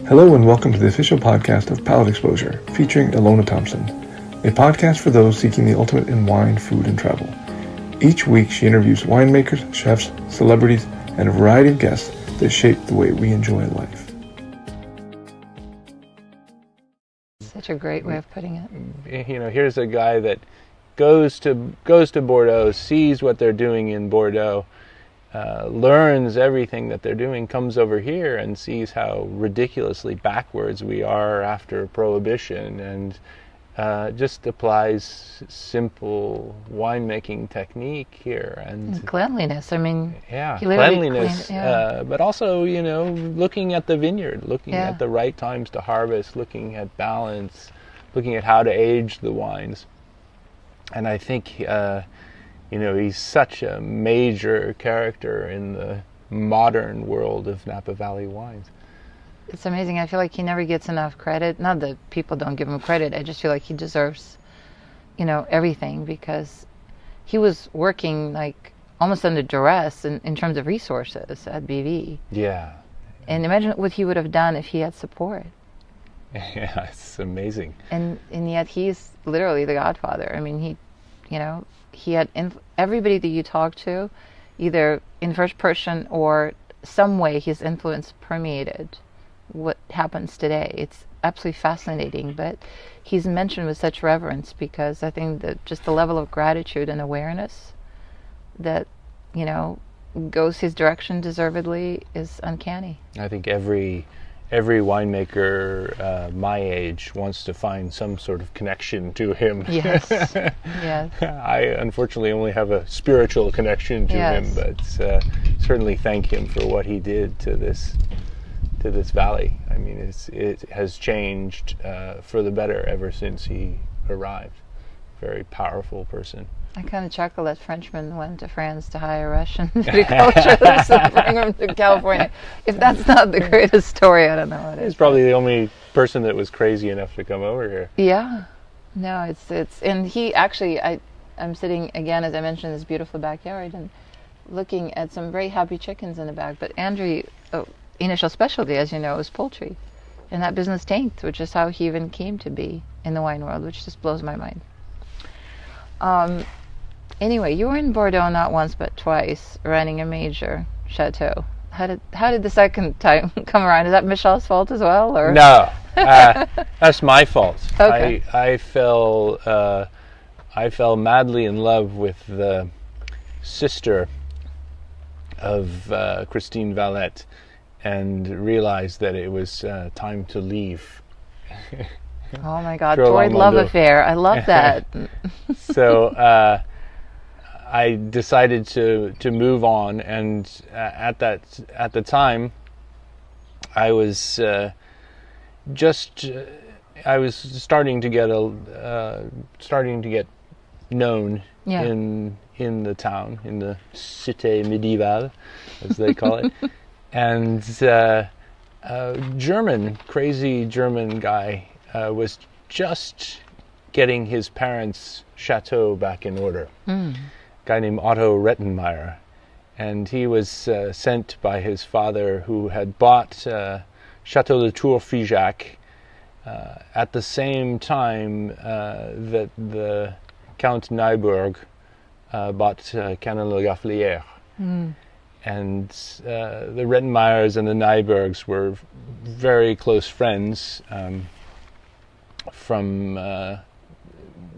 Hello and welcome to the official podcast of Palate Exposure, featuring Ilona Thompson, a podcast for those seeking the ultimate in wine, food, and travel. Each week she interviews winemakers, chefs, celebrities, and a variety of guests that shape the way we enjoy life. Such a great way of putting it. You know, here's a guy that goes to Bordeaux, sees what they're doing in Bordeaux, learns everything that they're doing, comes over here and sees how ridiculously backwards we are after Prohibition, and just applies simple winemaking technique here. And cleanliness, I mean, yeah, cleanliness, but also, you know, looking at the vineyard, looking at the right times to harvest, looking at balance, looking at how to age the wines. And I think you know, he's such a major character in the modern world of Napa Valley wines. It's amazing. I feel like he never gets enough credit. Not that people don't give him credit. I just feel like he deserves, you know, everything, because he was working like almost under duress in terms of resources at BV. Yeah. And imagine what he would have done if he had support. Yeah, it's amazing. And yet he's literally the godfather. I mean, he, you know, he had everybody that you talk to, either in first person or some way his influence permeated what happens today. It's absolutely fascinating, but he's mentioned with such reverence, because I think that just the level of gratitude and awareness that, you know, goes his direction deservedly is uncanny. I think every winemaker my age wants to find some sort of connection to him. Yes, yes. I unfortunately only have a spiritual connection to him, but certainly thank him for what he did to this valley. I mean, it has changed for the better ever since he arrived. Very powerful person. I kind of chuckle that Frenchmen went to France to hire Russian viticulturists and bring them to California. If that's not the greatest story, I don't know what it is. He's probably the only person that was crazy enough to come over here. Yeah. No, it's and he actually, I'm sitting again, as I mentioned, in this beautiful backyard and looking at some very happy chickens in the back. But Andrew, initial specialty, as you know, is poultry. And that business tanked, which is how he even came to be in the wine world, which just blows my mind. Anyway, you were in Bordeaux not once but twice, running a major chateau. How did the second time come around? Is that Michel's fault as well, or no? That's my fault. Okay. I fell madly in love with the sister of Christine Valette, and realized that it was time to leave. Oh my God, torrid love affair! I love that. So I decided to move on, and at the time, I was starting to get known in the town, in the Cité Médiévale, as they call it, and a crazy German guy was just getting his parents' chateau back in order. Guy named Otto Rettenmeier, and he was sent by his father, who had bought Chateau de Tour-Figeac at the same time that the Count Neuburg bought Canon Le Gaffelier. And the Rettenmeiers and the Neuburgs were very close friends from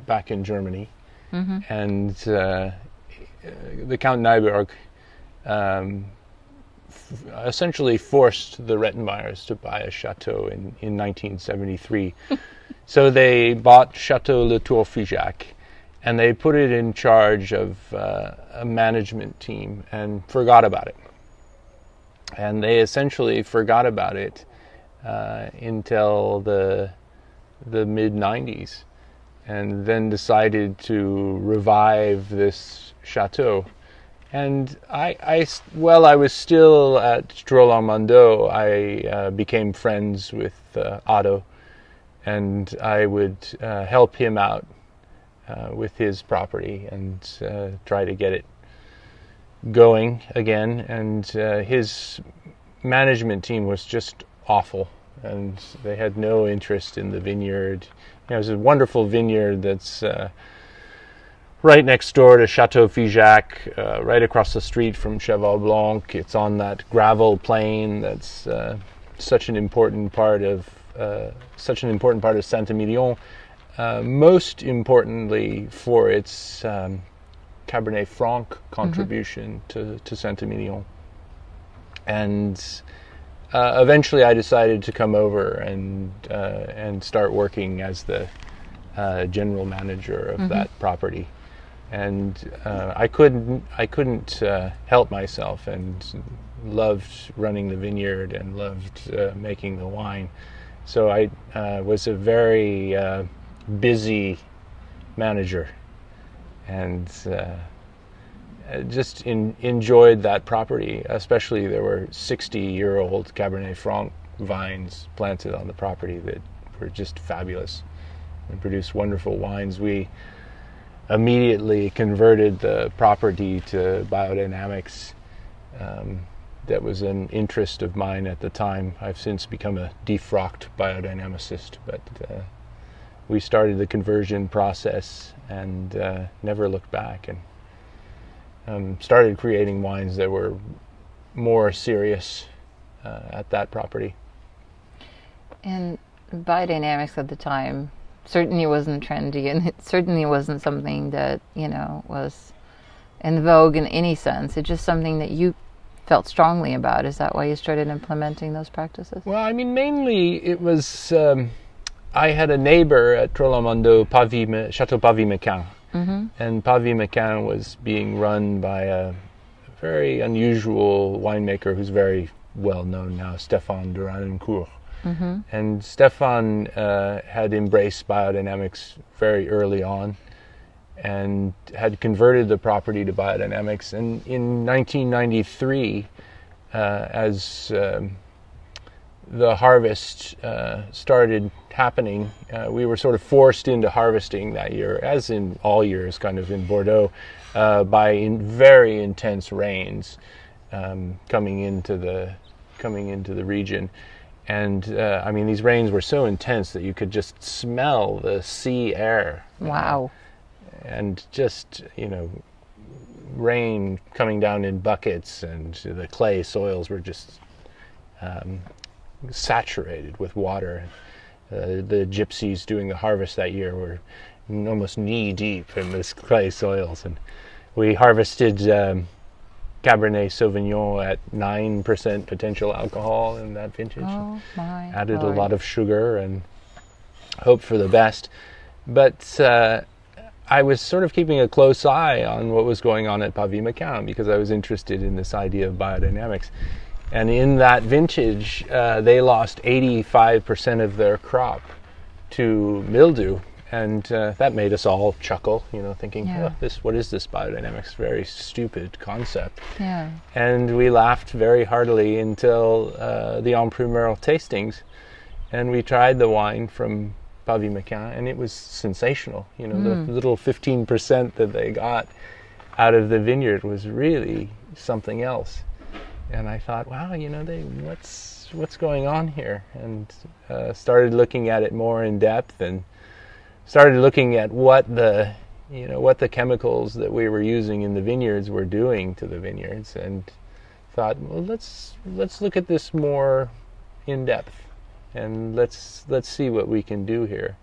back in Germany. And the Count Neuburg essentially forced the Rettenmeiers to buy a chateau in 1973. So they bought Chateau Le Tour-Figeac, and they put it in charge of a management team and forgot about it. And they essentially forgot about it until the mid-90s. And then decided to revive this chateau. And while I was still at Drôle-Armando, I became friends with Otto, and I would help him out with his property and try to get it going again. And his management team was just awful. and they had no interest in the vineyard. You know, it's a wonderful vineyard that's right next door to Chateau Figeac, right across the street from Cheval Blanc. It's on that gravel plain that's such an important part of Saint-Emilion. Most importantly, for its Cabernet Franc contribution to Saint-Emilion. And eventually, I decided to come over and start working as the general manager of that property. And I couldn't help myself, and loved running the vineyard and loved making the wine. So I was a very busy manager, and just enjoyed that property. Especially, there were 60-year-old Cabernet Franc vines planted on the property that were just fabulous and produced wonderful wines. We immediately converted the property to biodynamics. That was an interest of mine at the time. I've since become a defrocked biodynamicist, but we started the conversion process and never looked back, and started creating wines that were more serious at that property. And biodynamics at the time certainly wasn't trendy, and it certainly wasn't something that, was in vogue in any sense. It's just something that you felt strongly about. Is that why you started implementing those practices? Well, I mean, mainly it was, I had a neighbor at Trollmondo, Chateau Pavie-Mequin. And Pavie-Mequin was being run by a very unusual winemaker who's very well known now, Stéphane de Ranincourt. And Stéphane had embraced biodynamics very early on and had converted the property to biodynamics. And in 1993, as the harvest started happening, we were sort of forced into harvesting that year, as in all years kind of in Bordeaux, by very intense rains coming into the region. And I mean, these rains were so intense that you could just smell the sea air. Wow. And just, rain coming down in buckets, and the clay soils were just saturated with water. The gypsies doing the harvest that year were almost knee deep in this clay soils. And we harvested Cabernet Sauvignon at 9% potential alcohol in that vintage. Oh my Added Lord. a lot of sugar and hoped for the best. But I was sort of keeping a close eye on what was going on at Pavie-Mequin, because I was interested in this idea of biodynamics. And in that vintage, they lost 85% of their crop to mildew. And that made us all chuckle, thinking, what is this biodynamics? Very stupid concept. Yeah. And we laughed very heartily until the En Primeur tastings. And we tried the wine from Pavie-Mequin, and it was sensational. The little 15% that they got out of the vineyard was really something else. And I thought, wow, what's going on here? And started looking at it more in depth, and started looking at what the chemicals that we were using in the vineyards were doing to the vineyards, and thought, well, let's look at this more in depth, and let's see what we can do here.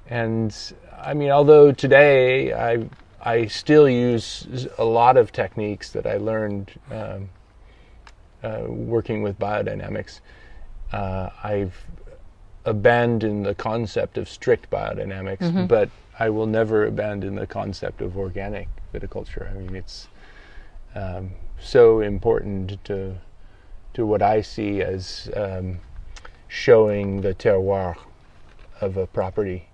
And I mean, although today I still use a lot of techniques that I learned working with biodynamics, I've abandoned the concept of strict biodynamics, but I will never abandon the concept of organic viticulture. I mean, it's so important to what I see as showing the terroir of a property.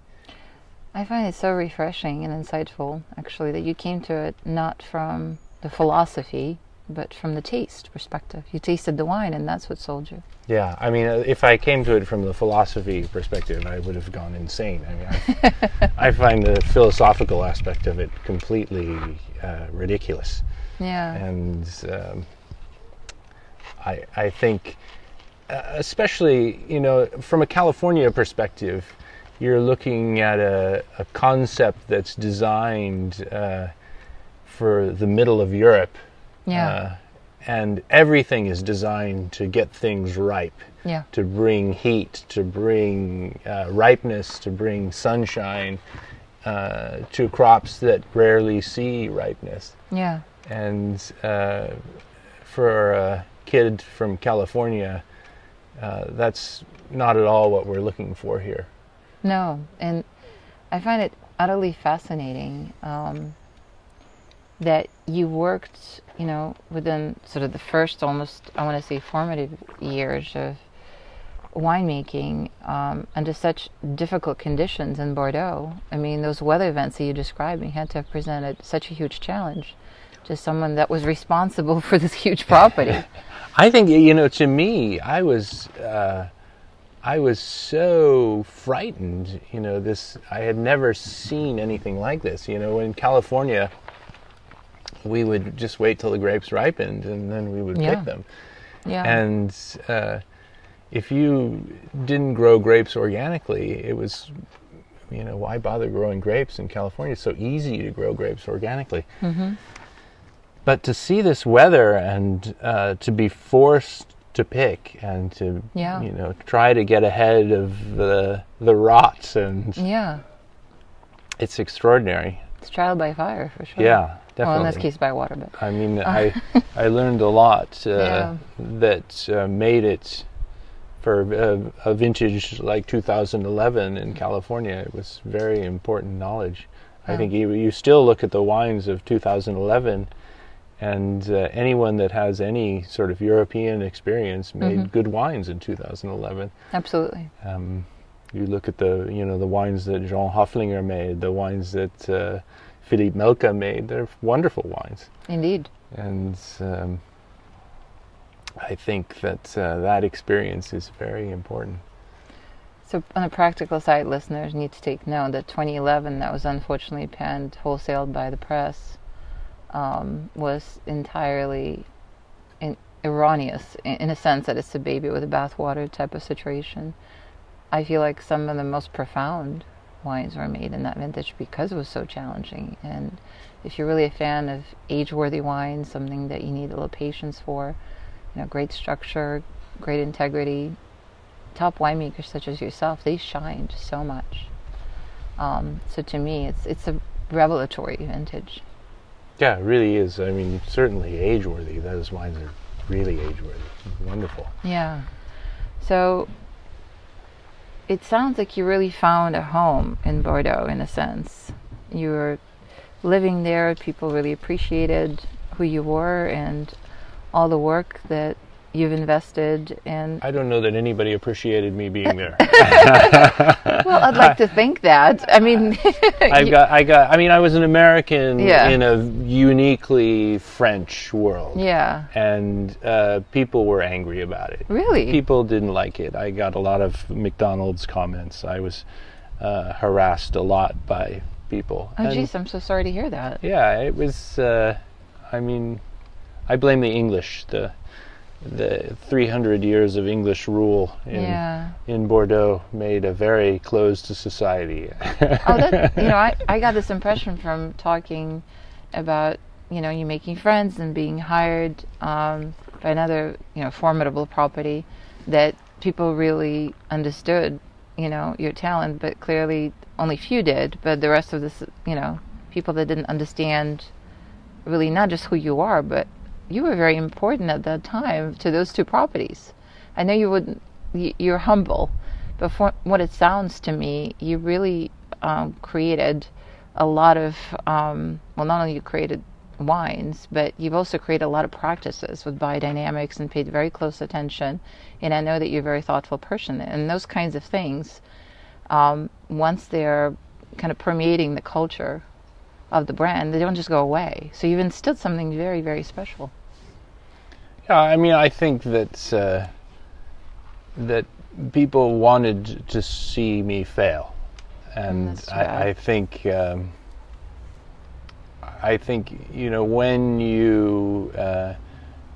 I find it so refreshing and insightful, actually, that you came to it not from the philosophy, but from the taste perspective. You tasted the wine, and that's what sold you. Yeah, I mean, if I came to it from the philosophy perspective, I would have gone insane. I mean, I find the philosophical aspect of it completely ridiculous. Yeah. And I think especially, from a California perspective, you're looking at a concept that's designed for the middle of Europe. Yeah. And everything is designed to get things ripe, to bring heat, to bring ripeness, to bring sunshine to crops that rarely see ripeness. Yeah. And for a kid from California, that's not at all what we're looking for here. No, and I find it utterly fascinating that you worked, within sort of the first almost, I want to say, formative years of winemaking under such difficult conditions in Bordeaux. I mean, those weather events that you described, you had to have presented such a huge challenge to someone that was responsible for this huge property. I think, to me, I was so frightened. I had never seen anything like this. In California, we would just wait till the grapes ripened, and then we would pick them. Yeah. And if you didn't grow grapes organically, it was, why bother growing grapes in California? It's so easy to grow grapes organically. Mm-hmm. But to see this weather and to be forced to pick and to try to get ahead of the rot, and it's extraordinary. It's trial by fire for sure. Yeah, definitely. Well, in this case by water, but I mean, I learned a lot that made it for a vintage like 2011 in California. It was very important knowledge. I think you still look at the wines of 2011. And anyone that has any sort of European experience made good wines in 2011. Absolutely. You look at the wines that Jean Hofflinger made, the wines that Philippe Melka made. They're wonderful wines. Indeed. And I think that that experience is very important. So on the practical side, listeners need to take note that 2011, that was unfortunately panned, wholesaled by the press, was entirely erroneous in a sense that it's a baby with a bathwater type of situation. I feel like some of the most profound wines were made in that vintage because it was so challenging. And if you're really a fan of age-worthy wines, something that you need a little patience for, great structure, great integrity, top winemakers such as yourself, they shined so much. So to me, it's a revelatory vintage. Yeah, it really is. I mean, certainly age-worthy. Those wines are really age-worthy. Wonderful. Yeah. So it sounds like you really found a home in Bordeaux, in a sense. You were living there. People really appreciated who you were and all the work that you've invested in. I don't know that anybody appreciated me being there. Well, I'd like to think that. I mean, I was an American in a uniquely French world. Yeah. And people were angry about it. Really? People didn't like it. I got a lot of McDonald's comments. I was harassed a lot by people. Oh, geez, I'm so sorry to hear that. Yeah, it was, I blame the English, the 300 years of English rule in Bordeaux made a very closed society. I got this impression from talking about, you making friends and being hired by another, formidable property, that people really understood, your talent, but clearly only few did. But the rest of this, people that didn't understand really not just who you are, but you were very important at that time to those two properties. I know you're humble, but for what it sounds to me, you really created a lot of, not only you created wines, but you've also created a lot of practices with biodynamics and paid very close attention. And I know that you're a very thoughtful person. And those kinds of things, once they're kind of permeating the culture of the brand, they don't just go away. So you've instilled something very, very special. Yeah, I think that that people wanted to see me fail, and I think when you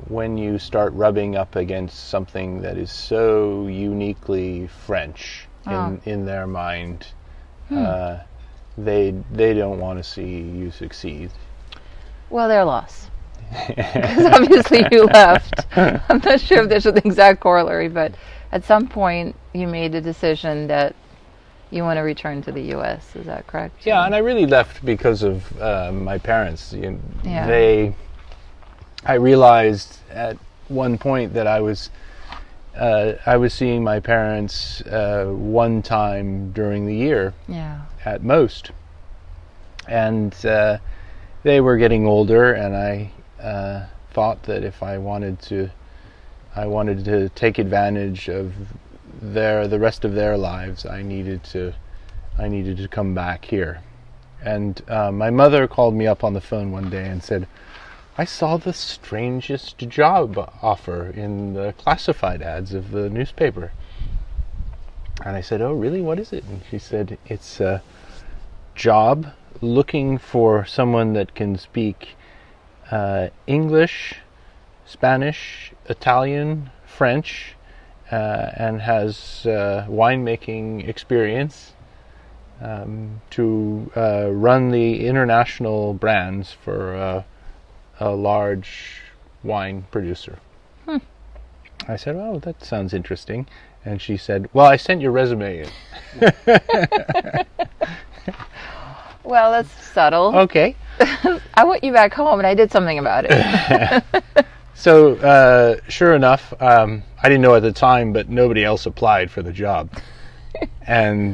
when you start rubbing up against something that is so uniquely French in their mind. They don't want to see you succeed. Well, their loss. Because obviously you left. I'm not sure if there's an exact corollary, but at some point you made a decision that you want to return to the U.S. Is that correct? Yeah, and I really left because of my parents. I realized at one point that I was seeing my parents one time during the year, at most, and they were getting older, and I thought that if I wanted to take advantage of the rest of their lives, I needed to come back here. And my mother called me up on the phone one day and said, "I saw the strangest job offer in the classified ads of the newspaper." And I said, "Oh, really? What is it?" And she said, "It's a job looking for someone that can speak English, Spanish, Italian, French, and has winemaking experience to run the international brands for a large wine producer." I said, "Oh, that sounds interesting." And she said, "Well, I sent your resume in." Well, that's subtle. Okay. I want you back home, and I did something about it. So, sure enough, I didn't know at the time, but nobody else applied for the job. And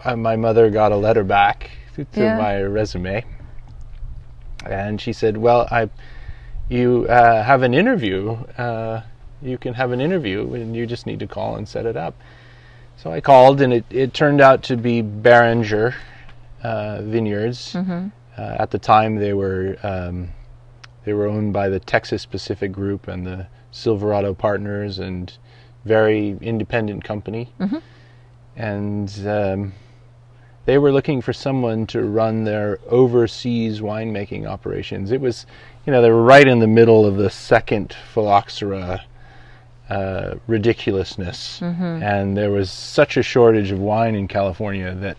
my mother got a letter back to my resume. And she said, "Well, you have an interview. You can have an interview, and you just need to call and set it up." So I called, and it turned out to be Beringer Vineyards. At the time, they were owned by the Texas Pacific Group and the Silverado Partners, and very independent company. And they were looking for someone to run their overseas winemaking operations. It was, they were right in the middle of the second phylloxera ridiculousness, and there was such a shortage of wine in California that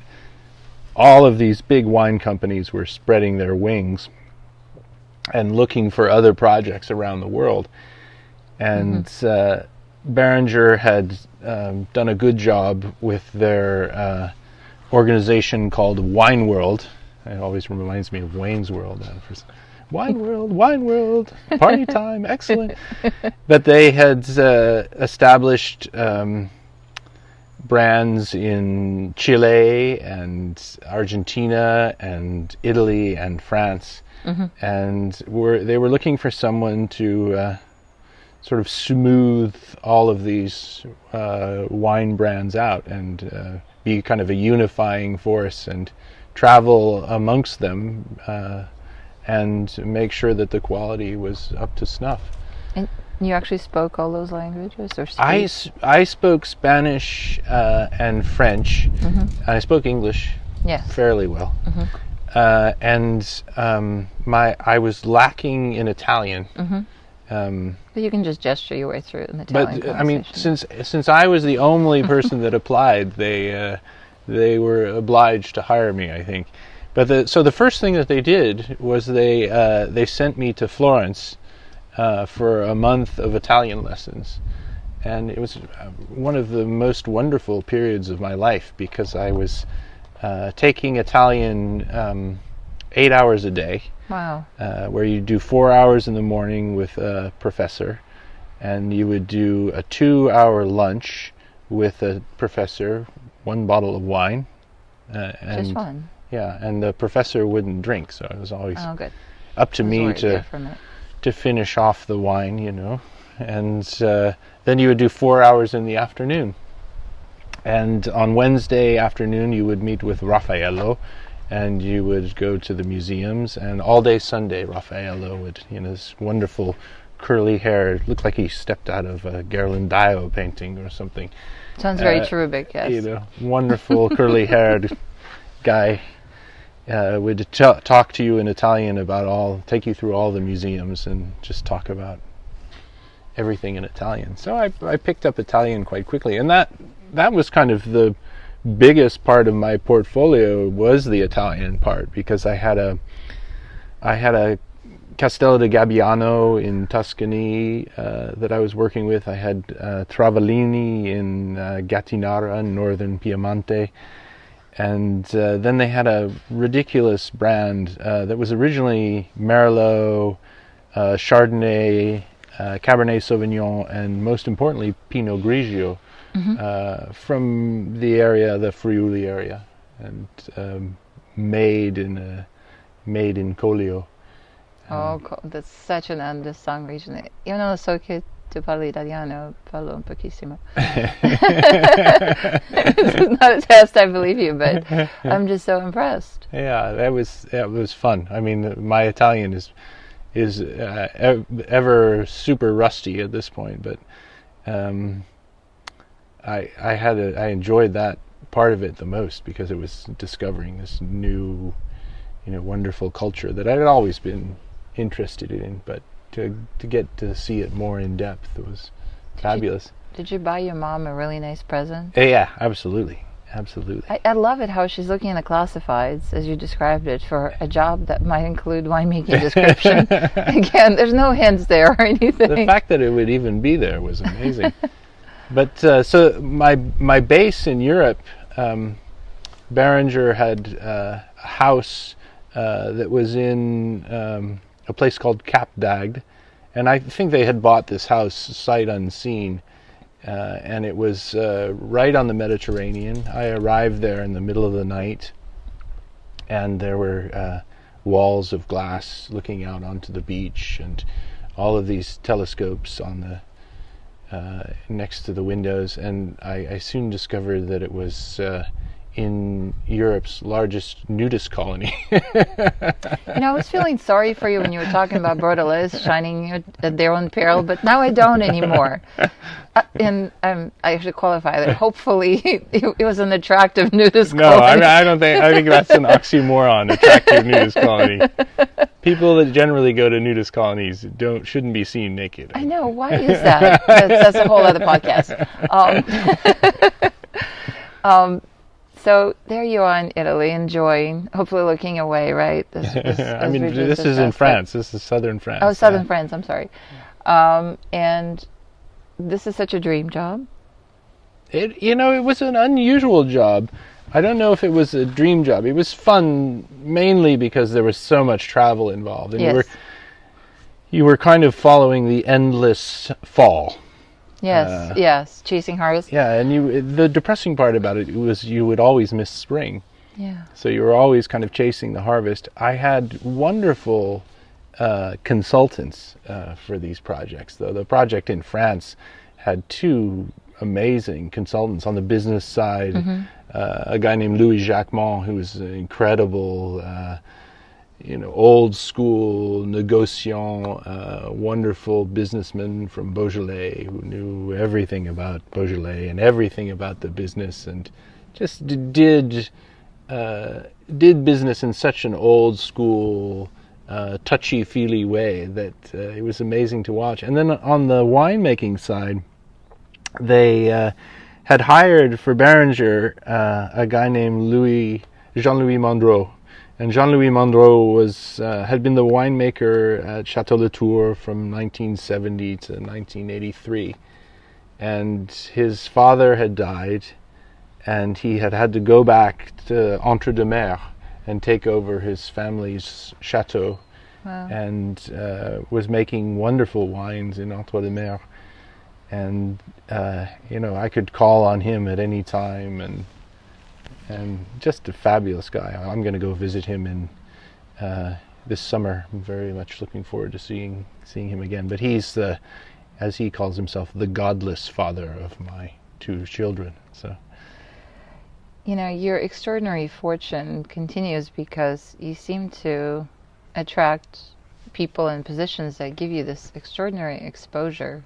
all of these big wine companies were spreading their wings and looking for other projects around the world. And Beringer had done a good job with their organization called Wine World. It always reminds me of Wayne's World. Wine World, party time, excellent. But they had established brands in Chile and Argentina and Italy and France, and they were looking for someone to sort of smooth all of these wine brands out and be kind of a unifying force and travel amongst them and make sure that the quality was up to snuff. And you actually spoke all those languages, or I spoke Spanish and French. I spoke English fairly well. And I was lacking in Italian. But you can just gesture your way through in the Italian conversation. I mean, since I was the only person that applied, they were obliged to hire me, I think. But so the first thing that they did was they sent me to Florence for a month of Italian lessons, and it was one of the most wonderful periods of my life because I was taking Italian 8 hours a day. Wow. Where you do 4 hours in the morning with a professor, and you would do a 2-hour lunch with a professor, 1 bottle of wine. And just one. Yeah, and the professor wouldn't drink, so it was always up to me to finish off the wine, And then you would do 4 hours in the afternoon. And on Wednesday afternoon, you would meet with Raffaello, and you would go to the museums. And all day Sunday, Raffaello would, this wonderful curly hair, looked like he stepped out of a Ghirlandaio painting or something. Sounds very cherubic, yes. Wonderful curly haired guy. would talk to you in Italian about take you through all the museums and just talk about everything in Italian. So I picked up Italian quite quickly, and that was kind of the biggest part of my portfolio, was the Italian part, because I had a Castello di Gabbiano in Tuscany that I was working with. I had Travaglini in Gattinara in northern Piemonte. And then they had a ridiculous brand that was originally Merlot, Chardonnay, Cabernet Sauvignon, and most importantly Pinot Grigio, from the area, the Friuli area, and made in Collio. That's such an undersung region. Io non lo so che tu parli italiano, parlo un pochissimo. This is not a test, I believe you, but I'm just so impressed. Yeah, that was fun. I mean, my Italian is ever super rusty at this point, but I enjoyed that part of it the most, because it was discovering this new, wonderful culture that I had always been interested in, but to get to see it more in depth was fabulous. Did you buy your mom a really nice present? Yeah, absolutely. I love it how she's looking in the classifieds, as you described it, for a job that might include winemaking description. Again, there's no hints there or anything. The fact that it would even be there was amazing. But so my base in Europe, Beringer had a house that was in a place called Cap d'Agde, and I think they had bought this house sight unseen, and it was right on the Mediterranean. I arrived there in the middle of the night, and there were walls of glass looking out onto the beach, and all of these telescopes on the next to the windows, and I soon discovered that it was in Europe's largest nudist colony. I was feeling sorry for you when you were talking about Bordelais shining at their own peril, but now I don't anymore. And I should qualify that. Hopefully, it was an attractive nudist colony. No, I don't think. I think that's an oxymoron. Attractive nudist colony. People that generally go to nudist colonies shouldn't be seen naked. I know. Why is that? That's a whole other podcast. So there you are in Italy, enjoying, hopefully looking away, right? I mean, this is in France. This is southern France. Oh, southern France. I'm sorry. And this is such a dream job. It was an unusual job. I don't know if it was a dream job. It was fun mainly because there was so much travel involved, and yes. you were kind of following the endless fall. Yes, chasing harvest. Yeah, and the depressing part about it was you would always miss spring. Yeah. So you were always kind of chasing the harvest. I had wonderful consultants for these projects, though. The project in France had two amazing consultants on the business side. A guy named Louis Jacquemont, who was an incredible, old school negociant, wonderful businessman from Beaujolais, who knew everything about Beaujolais and everything about the business, and just did business in such an old school, touchy-feely way that it was amazing to watch. And then on the winemaking side, they had hired for Beringer a guy named Jean-Louis Mondreau. And Jean-Louis Mondreau had been the winemaker at Château Latour from 1970 to 1983. And his father had died, and he had to go back to Entre-deux-Mers and take over his family's chateau. Wow. And was making wonderful wines in Entre-deux-Mers. And I could call on him at any time, and just a fabulous guy. I'm going to go visit him in this summer. I'm very much looking forward to seeing him again. But he's as he calls himself, the godless father of my two children. So, your extraordinary fortune continues because you seem to attract people in positions that give you this extraordinary exposure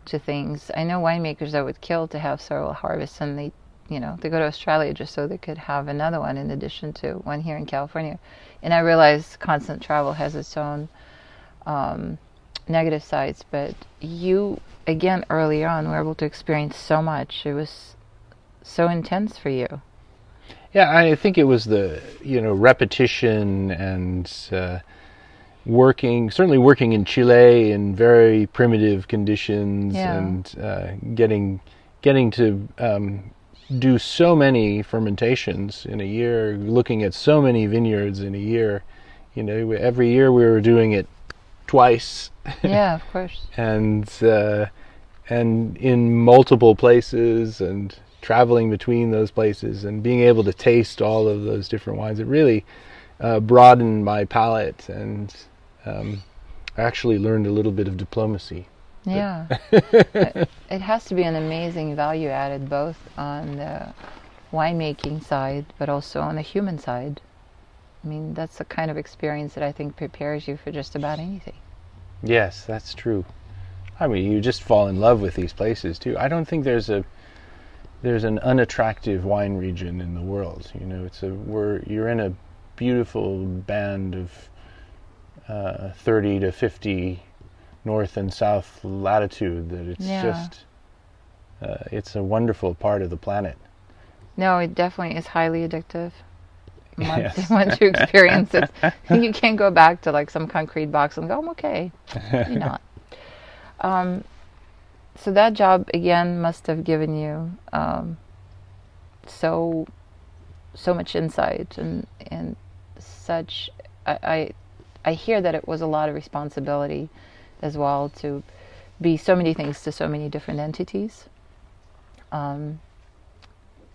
to things. I know winemakers that would kill to have several harvests, and they they go to Australia just so they could have another one in addition to one here in California. And I realized constant travel has its own negative sides, but you, again, early on, were able to experience so much. It was so intense for you. Yeah, I think it was the, repetition and certainly working in Chile in very primitive conditions, and getting to do so many fermentations in a year, looking at so many vineyards in a year. Every year we were doing it twice. Yeah, of course. and in multiple places, and traveling between those places, and being able to taste all of those different wines. It really broadened my palate, and I actually learned a little bit of diplomacy. Yeah. It has to be an amazing value added, both on the winemaking side, but also on the human side. I mean, that's the kind of experience that I think prepares you for just about anything. Yes, that's true. I mean, you just fall in love with these places too. I don't think there's an unattractive wine region in the world. You're in a beautiful band of 30 to 50 north and south latitude, that it's just it's a wonderful part of the planet. No, it definitely is highly addictive. Yes. Once you experience it, you can't go back to like some concrete box and go, I'm okay. You're not. So that job, again, must have given you so much insight and such. I hear that it was a lot of responsibility as well, to be so many things to so many different entities.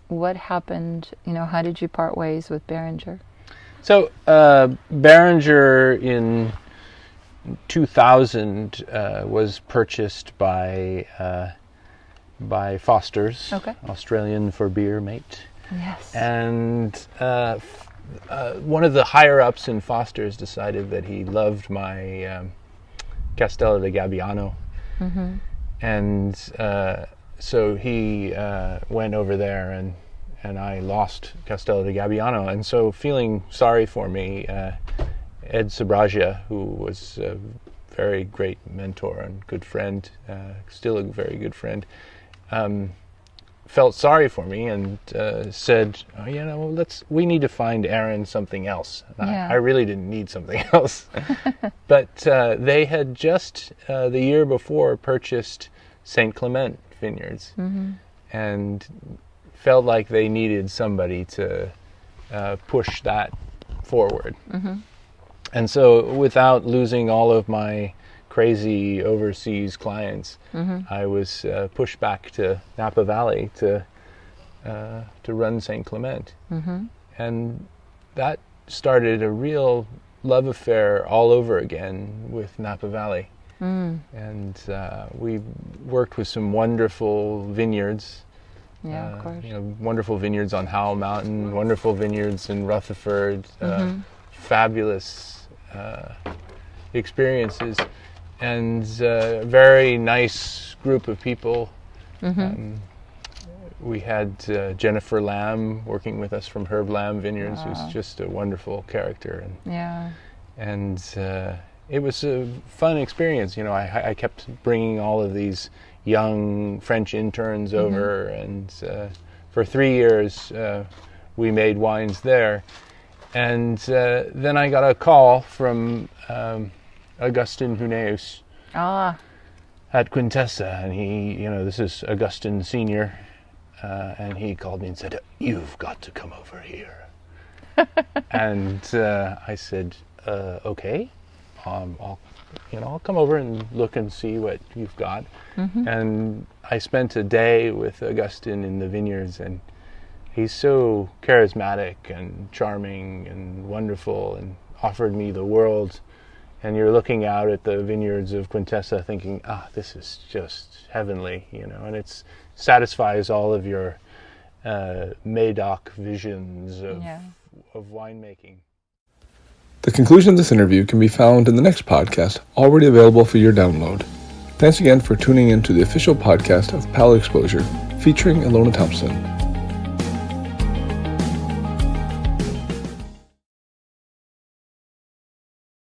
What happened? How did you part ways with Beringer? So Beringer in 2000 was purchased by Foster's, Australian for beer mate. Yes. And one of the higher ups in Foster's decided that he loved my Castello de Gabbiano, and so he went over there, and I lost Castello de Gabbiano. And so, feeling sorry for me, Ed Sobragia, who was a very great mentor and good friend, still a very good friend, felt sorry for me and said, we need to find Aaron something else. I really didn't need something else. But they had just the year before purchased St. Clement vineyards, and felt like they needed somebody to push that forward. And so, without losing all of my crazy overseas clients, I was pushed back to Napa Valley to run St. Clement, and that started a real love affair all over again with Napa Valley. And we worked with some wonderful vineyards. Yeah, of course. Wonderful vineyards on Howell Mountain, wonderful vineyards in Rutherford, fabulous experiences, and a very nice group of people. We had Jennifer Lamb working with us from Herb Lamb Vineyards, who's just a wonderful character. And it was a fun experience. I kept bringing all of these young French interns over, and for 3 years we made wines there. And then I got a call from Augustin Huneus at Quintessa, and he, this is Augustin Senior, and he called me and said, "You've got to come over here." And I said, "Okay, I'll come over and look and see what you've got." And I spent a day with Augustin in the vineyards, and he's so charismatic and charming and wonderful, and offered me the world. And you're looking out at the vineyards of Quintessa thinking, this is just heavenly, and it satisfies all of your Médoc visions of winemaking. The conclusion of this interview can be found in the next podcast, already available for your download. Thanks again for tuning in to the official podcast of Palate Exposure, featuring Ilona Thompson.